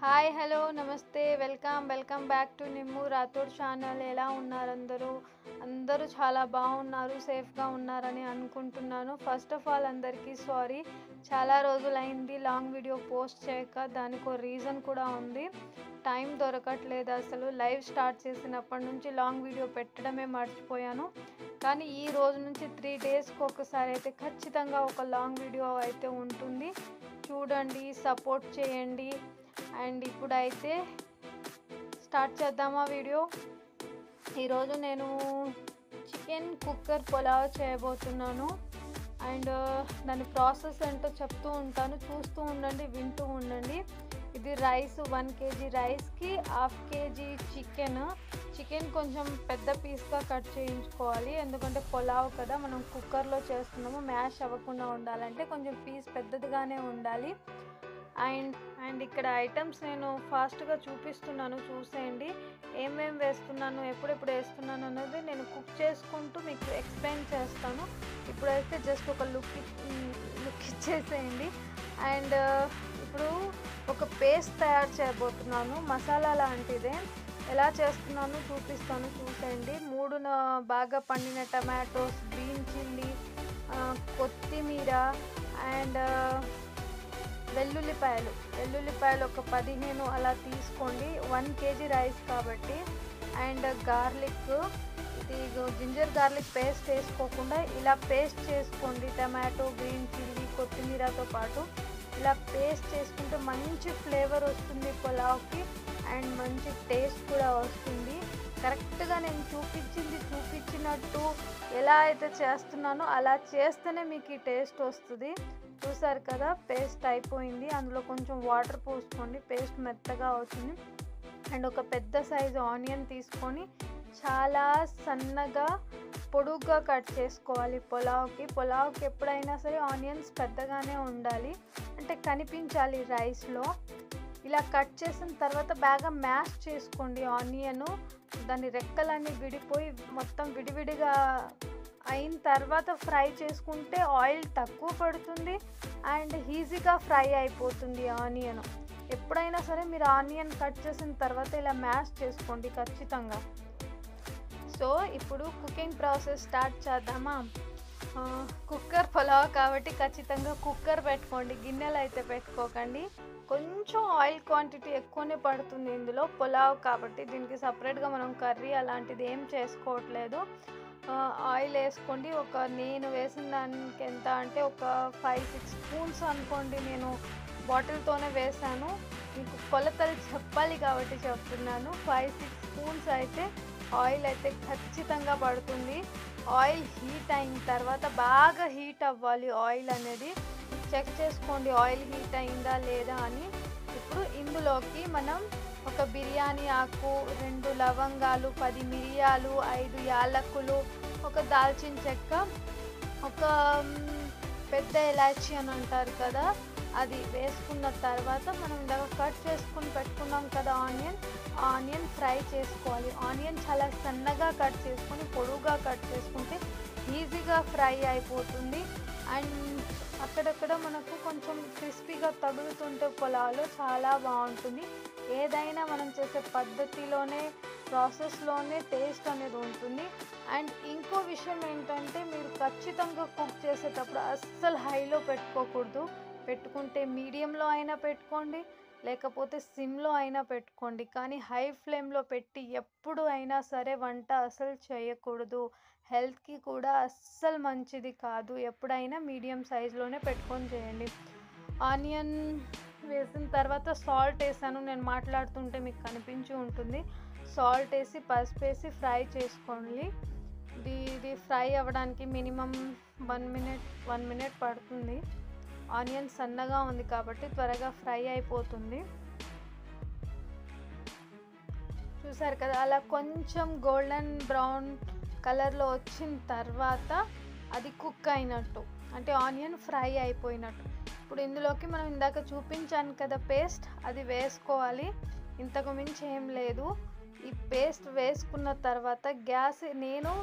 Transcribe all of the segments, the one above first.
Hi hello నమస్తే welcome back to Nimmu Rathod channel. ఎలా ఉన్నారు అందరూ చాలా బాగున్నారు, సేఫ్గా ఉన్నారని అనుకుంటున్నాను. ఫస్ట్ ఆఫ్ ఆల్ అందరికీ సారీ, చాలా రోజులైంది లాంగ్ వీడియో పోస్ట్ చేయక. దానికి రీజన్ కూడా ఉంది, టైం దొరకట్లేదు. అసలు లైవ్ స్టార్ట్ చేసినప్పటి నుంచి లాంగ్ వీడియో పెట్టడమే మర్చిపోయాను. కానీ ఈ రోజు నుంచి 3 డేస్కి ఒకసారి అయితే ఖచ్చితంగా ఒక లాంగ్ వీడియో అయితే ఉంటుంది. చూడండి, సపోర్ట్ చేయండి. అండ్ ఇప్పుడైతే స్టార్ట్ చేద్దామా వీడియో. ఈరోజు నేను చికెన్ కుక్కర్ పులావ్ చేయబోతున్నాను. అండ్ దాని ప్రాసెస్ ఏంటో చెప్తూ ఉంటాను, చూస్తూ ఉండండి, వింటూ ఉండండి. ఇది రైస్, 1 kg రైస్కి 1/2 kg చికెన్ కొంచెం పెద్ద పీస్గా కట్ చేయించుకోవాలి. ఎందుకంటే పులావ్ కదా, మనం కుక్కర్లో చేస్తున్నాము, మ్యాష్ అవ్వకుండా ఉండాలంటే కొంచెం పీస్ పెద్దదిగానే ఉండాలి. అండ్ ఇక్కడ ఐటమ్స్ నేను ఫాస్ట్గా చూపిస్తున్నాను, చూసేయండి. ఏమేమి వేస్తున్నాను, ఎప్పుడెప్పుడు వేస్తున్నాను అన్నది నేను కుక్ చేసుకుంటూ మీకు ఎక్స్ప్లెయిన్ చేస్తాను. ఇప్పుడైతే జస్ట్ ఒక లుక్ ఇచ్చేసేయండి. అండ్ ఇప్పుడు ఒక పేస్ట్ తయారు చేయబోతున్నాను, మసాలా లాంటిదే. ఎలా చేస్తున్నాను చూపిస్తాను, చూసేయండి. 3 బాగా పండిన టమాటోస్, గ్రీన్ చిల్లీ, కొత్తిమీర అండ్ వెల్లుల్లిపాయలు ఒక 15 అలా తీసుకోండి, 1 kg రైస్ కాబట్టి. అండ్ గార్లిక్, ఇది జింజర్ గార్లిక్ పేస్ట్ వేసుకోకుండా ఇలా పేస్ట్ చేసుకోండి. టమాటో, గ్రీన్ చిల్లీ, కొత్తిమీరతో పాటు ఇలా పేస్ట్ చేసుకుంటే మంచి ఫ్లేవర్ వస్తుంది పులావ్కి, అండ్ మంచి టేస్ట్ కూడా వస్తుంది. కరెక్ట్గా నేను చూపించినట్టు ఎలా అయితే చేస్తున్నానో అలా చేస్తేనే మీకు ఈ టేస్ట్ వస్తుంది. చూసారు కదా, పేస్ట్ అయిపోయింది. అందులో కొంచెం వాటర్ పోసుకోండి, పేస్ట్ మెత్తగా అవుతుంది. అండ్ ఒక పెద్ద సైజు ఆనియన్ తీసుకొని చాలా సన్నగా పొడుగ్గా కట్ చేసుకోవాలి. పులావ్కి ఎప్పుడైనా సరే ఆనియన్స్ పెద్దగానే ఉండాలి, అంటే కనిపించాలి రైస్లో. ఇలా కట్ చేసిన తర్వాత బాగా మ్యాష్ చేసుకోండి ఆనియను. దాని రెక్కలన్నీ విడిపోయి మొత్తం విడివిడిగా అయిన తర్వాత ఫ్రై చేసుకుంటే ఆయిల్ తక్కువ పడుతుంది అండ్ ఈజీగా ఫ్రై అయిపోతుంది ఆనియన్. ఎప్పుడైనా సరే మీరు ఆనియన్ కట్ చేసిన తర్వాత ఇలా మ్యాష్ చేసుకోండి ఖచ్చితంగా. సో ఇప్పుడు కుకింగ్ ప్రాసెస్ స్టార్ట్ చేద్దామా. కుక్కర్ పులావ్ కాబట్టి ఖచ్చితంగా కుక్కర్ పెట్టుకోండి, గిన్నెలు అయితే పెట్టుకోకండి. కొంచెం ఆయిల్ క్వాంటిటీ ఎక్కువనే పడుతుంది ఇందులో, పులావ్ కాబట్టి. దీనికి సపరేట్గా మనం కర్రీ అలాంటిది ఏం చేసుకోవట్లేదు. ఆయిల్ వేసుకోండి. నేను వేసిన దానికి ఎంత అంటే ఒక 5-6 స్పూన్స్ అనుకోండి. నేను బాటిల్తోనే వేసాను, మీకు కొలతలు చెప్పాలి కాబట్టి చెప్తున్నాను. 5-6 స్పూన్స్ అయితే ఆయిల్ అయితే ఖచ్చితంగా పడుతుంది. ఆయిల్ హీట్ అయిన తర్వాత బాగా హీట్ అవ్వాలి ఆయిల్ అనేది. చెక్ చేసుకోండి ఆయిల్ హీట్ అయిందా లేదా అని. ఇప్పుడు ఇందులోకి మనం ఒక బిర్యానీ ఆకు, 2 లవంగాలు, 10 మిరియాలు, 5 యాలకులు, ఒక దాల్చిన చెక్క, ఒక పెద్ద ఇలాచీ అని అంటారు కదా, అది వేసుకున్న తర్వాత మనం ఇందాక కట్ చేసుకుని పెట్టుకున్నాం కదా ఆనియన్ ఫ్రై చేసుకోవాలి. ఆనియన్ చాలా సన్నగా కట్ చేసుకొని పొడువుగా కట్ చేసుకుంటే ఈజీగా ఫ్రై అయిపోతుంది. అండ్ అక్కడక్కడ మనకు కొంచెం క్రిస్పీగా తగులుతుంటే పులావ్లో చాలా బాగుంటుంది. ఏదైనా మనం చేసే పద్ధతిలోనే, ప్రాసెస్లోనే టేస్ట్ అనేది ఉంటుంది. అండ్ ఇంకో విషయం ఏంటంటే, మీరు ఖచ్చితంగా కుక్ చేసేటప్పుడు అస్సలు హైలో పెట్టుకోకూడదు. పెట్టుకుంటే మీడియంలో అయినా పెట్టుకోండి, లేకపోతే సిమ్లో అయినా పెట్టుకోండి. కానీ హై ఫ్లేమ్లో పెట్టి ఎప్పుడు అయినా సరే వంట అసలు చేయకూడదు. హెల్త్కి కూడా అస్సలు మంచిది కాదు. ఎప్పుడైనా మీడియం సైజులోనే పెట్టుకొని చేయండి. ఆనియన్ వేసిన తర్వాత సాల్ట్ వేసాను, నేను మాట్లాడుతుంటే మీకు కనిపించి ఉంటుంది. సాల్ట్ వేసి, పసుపు వేసి ఫ్రై చేసుకోండి. ఇది ఫ్రై అవ్వడానికి మినిమం 1 మినిట్ పడుతుంది. ఆనియన్ సన్నగా ఉంది కాబట్టి త్వరగా ఫ్రై అయిపోతుంది. చూసారు కదా, అలా కొంచెం గోల్డెన్ బ్రౌన్ కలర్లో వచ్చిన తర్వాత అది కుక్ అయినట్టు, అంటే ఆనియన్ ఫ్రై అయిపోయినట్టు. ఇప్పుడు ఇందులోకి మనం ఇందాక చూపించాను కదా పేస్ట్, అది వేసుకోవాలి. ఇంతకు మించి ఏం లేదు. ఈ పేస్ట్ వేసుకున్న తర్వాత నేను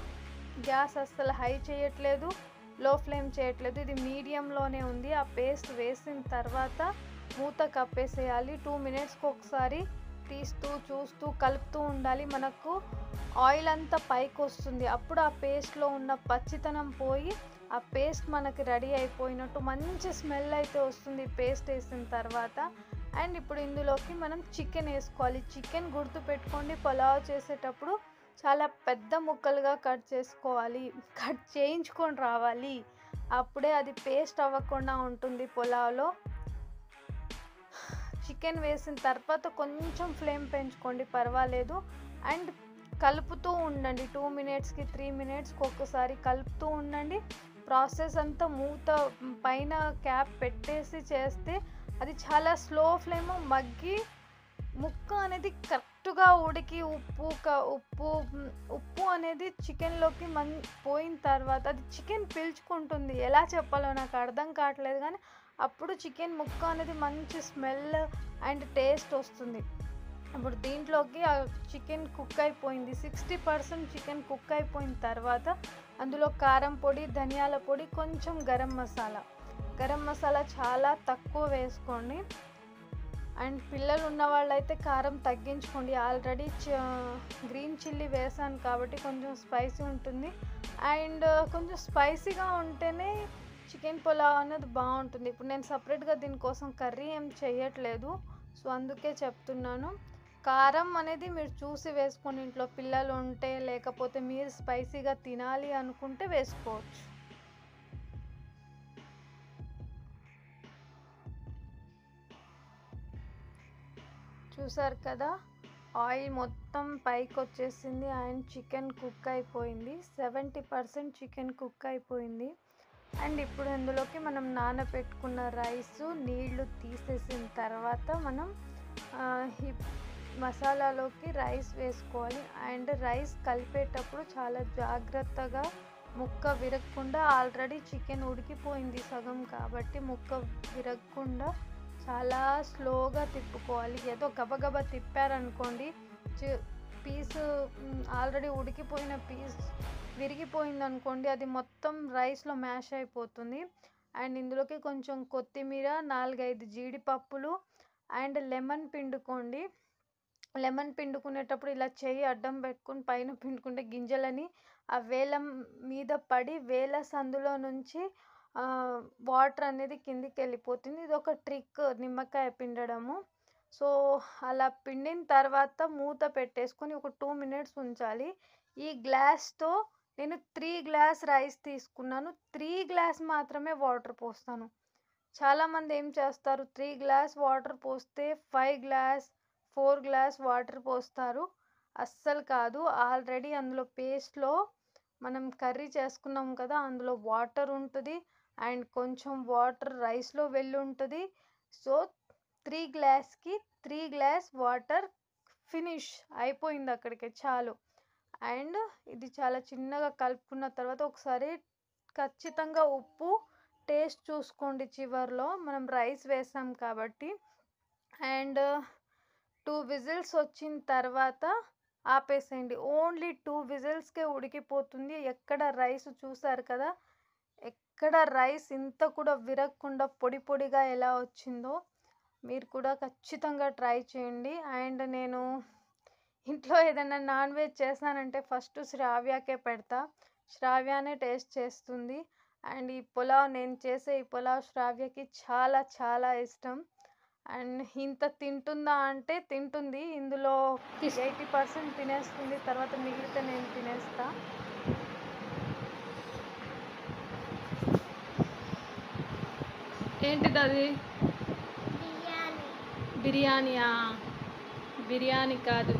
గ్యాస్ అస్సలు హై చేయట్లేదు, లో ఫ్లేమ్ చేయట్లేదు, ఇది మీడియంలోనే ఉంది. ఆ పేస్ట్ వేసిన తర్వాత మూత కప్పేసేయాలి. 2 మినిట్స్కి ఒకసారి తీస్తూ చూస్తూ కలుపుతూ ఉండాలి. మనకు ఆయిల్ అంతా పైకి వస్తుంది. అప్పుడు ఆ పేస్ట్లో ఉన్న పచ్చితనం పోయి ఆ పేస్ట్ మనకి రెడీ అయిపోయినట్టు మంచి స్మెల్ అయితే వస్తుంది పేస్ట్ వేసిన తర్వాత. అండ్ ఇప్పుడు ఇందులోకి మనం చికెన్ వేసుకోవాలి. చికెన్ గుర్తు పెట్టుకోండి, పులావ్ చేసేటప్పుడు చాలా పెద్ద ముక్కలుగా కట్ చేసుకోవాలి, కట్ చేయించుకొని రావాలి. అప్పుడే అది పేస్ట్ అవ్వకుండా ఉంటుంది పులావ్లో. చికెన్ వేసిన తర్వాత కొంచెం ఫ్లేమ్ పెంచుకోండి, పర్వాలేదు. అండ్ కలుపుతూ ఉండండి. 2 మినిట్స్కి 3 మినిట్స్కి ఒక్కసారి కలుపుతూ ఉండండి. ప్రాసెస్ అంతా మూత పైన క్యాప్ పెట్టేసి చేస్తే అది చాలా స్లో ఫ్లేమ్ మగ్గి ముక్క అనేది కరెక్ట్గా ఉడికి ఉప్పు అనేది చికెన్లోకి పోయిన తర్వాత అది చికెన్ పీల్చుకుంటుంది. ఎలా చెప్పాలో నాకు అర్థం కావట్లేదు, కానీ అప్పుడు చికెన్ ముక్క అనేది మంచి స్మెల్ అండ్ టేస్ట్ వస్తుంది. ఇప్పుడు దీంట్లోకి ఆ చికెన్ కుక్ అయిపోయింది. 60% చికెన్ కుక్ అయిపోయిన తర్వాత అందులో కారం పొడి, ధనియాల పొడి, కొంచెం గరం మసాలా చాలా తక్కువ వేసుకోండి. అండ్ పిల్లలు ఉన్న వాళ్ళైతే కారం తగ్గించుకోండి. ఆల్రెడీ గ్రీన్ చిల్లీ వేసాను కాబట్టి కొంచెం స్పైసీ ఉంటుంది. అండ్ కొంచెం స్పైసీగా ఉంటేనే చికెన్ పులావ్ అనేది బాగుంటుంది. ఇప్పుడు నేను సపరేట్గా దీనికోసం కర్రీ ఏం చేయట్లేదు, సో అందుకే చెప్తున్నాను. కారం అనేది మీరు చూసి వేసుకొని, ఇంట్లో పిల్లలు ఉంటే లేకపోతే మీరు స్పైసీగా తినాలి అనుకుంటే వేసుకోవచ్చు. చూసారు కదా, ఆయిల్ మొత్తం పైకి వచ్చేసింది అండ్ చికెన్ కుక్ అయిపోయింది. 70% చికెన్ కుక్ అయిపోయింది. అండ్ ఇప్పుడు ఇందులోకి మనం నానబెట్టుకున్న రైసు నీళ్లు తీసేసిన తర్వాత మనం ఈ మసాలాలోకి రైస్ వేసుకోవాలి. అండ్ రైస్ కలిపేటప్పుడు చాలా జాగ్రత్తగా, ముక్క విరగకుండా, ఆల్రెడీ చికెన్ ఉడికిపోయింది సగం కాబట్టి ముక్క విరగకుండా చాలా స్లోగా తిప్పుకోవాలి. ఏదో గబగబా తిప్పారనుకోండి, పీసు ఆల్రెడీ ఉడికిపోయిన పీస్ విరిగిపోయింది అనుకోండి, అది మొత్తం రైస్లో మ్యాష్ అయిపోతుంది. అండ్ ఇందులోకి కొంచెం కొత్తిమీర, 4-5 జీడిపప్పులు అండ్ లెమన్ పిండుకోండి. లెమన్ పిండుకునేటప్పుడు ఇలా చేయి అడ్డం పెట్టుకుని పైన పిండుకుంటే గింజలని ఆ వేల మీద పడి వేల సందులో నుంచి వాటర్ అనేది కిందికి వెళ్ళిపోతుంది. ఇది ఒక ట్రిక్, నిమ్మకాయ పిండడము. సో అలా పిండిన తర్వాత మూత పెట్టేసుకొని ఒక 2 మినిట్స్ ఉంచాలి. ఈ గ్లాస్తో నేను 3 గ్లాస్ రైస్ తీసుకున్నాను. 3 గ్లాస్ మాత్రమే వాటర్ పోస్తాను. చాలామంది ఏం చేస్తారు, 3 గ్లాస్ వాటర్ పోస్తే 5 గ్లాస్ 4 గ్లాస్ వాటర్ పోస్తారు. అస్సలు కాదు, ఆల్రెడీ అందులో పేస్ట్లో మనం కర్రీ చేసుకున్నాం కదా, అందులో వాటర్ ఉంటుంది అండ్ కొంచెం వాటర్ రైస్లో వెళ్ళి ఉంటుంది. సో 3 గ్లాస్కి 3 గ్లాస్ వాటర్ ఫినిష్ అయిపోయింది, అక్కడికి చాలు. అండ్ ఇది చాలా చిన్నగా కలుపుకున్న తర్వాత ఒకసారి ఖచ్చితంగా ఉప్పు టేస్ట్ చూసుకోండి. చివర్లో మనం రైస్ వేసాం కాబట్టి. అండ్ 2 విజిల్స్ వచ్చిన తర్వాత ఆపేసేయండి. ఓన్లీ 2 విజిల్స్కే ఉడికిపోతుంది. ఎక్కడ రైస్ చూసారు కదా, ఎక్కడ రైస్ ఇంత కూడా విరగకుండా పొడి పొడిగా ఎలా వచ్చిందో మీరు కూడా ఖచ్చితంగా ట్రై చేయండి. అండ్ నేను ఇంట్లో ఏదైనా నాన్ వెజ్ చేశానంటే ఫస్ట్ శ్రావ్యకే పెడతా, శ్రావ్యనే టేస్ట్ చేస్తుంది. అండ్ ఈ పులావ్, నేను చేసే ఈ పులావ్ శ్రావ్యకి చాలా చాలా ఇష్టం. అండ్ ఇంత తింటుందా అంటే తింటుంది. ఇందులో 80% తినేస్తుంది, తర్వాత మిగిలితే నేను తినేస్తా. ఏంటిది అది? బిర్యానీయా? బిర్యానీ కాదు.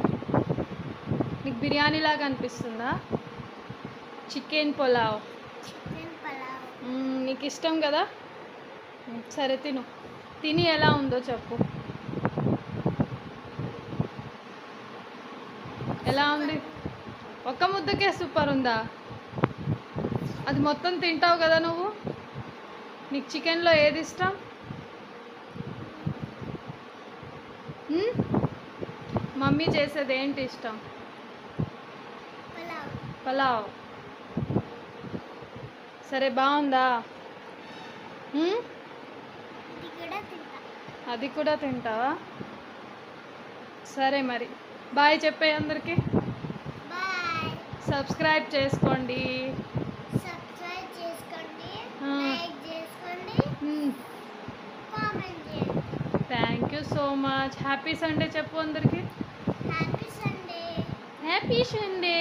నీకు బిర్యానీ లాగా అనిపిస్తుందా? చికెన్ పులావ్. నీకు ఇష్టం కదా, సరే తిను. తిని ఎలా ఉందో చెప్పు. ఎలా ఉంది? ఒక్క ముద్దకే సూపర్ ఉందా? అది మొత్తం తింటావు కదా నువ్వు. నీకు చికెన్లో ఏది ఇష్టం? మమ్మీ చేసేది ఏంటి ఇష్టం? పులావ్. సరే, బాగుందా? అది కూడా తింటావా? సరే మరి బాయ్ చెప్పే అందరికి. బాయ్. సబ్స్క్రైబ్ చేసుకోండి. సబ్స్క్రైబ్ చేసుకోండి, లైక్ చేసుకోండి, కామెంట్ చేయండి. Thank you so much. Happy Sunday చెప్పు అందరికి. Happy Sunday. Happy Sunday.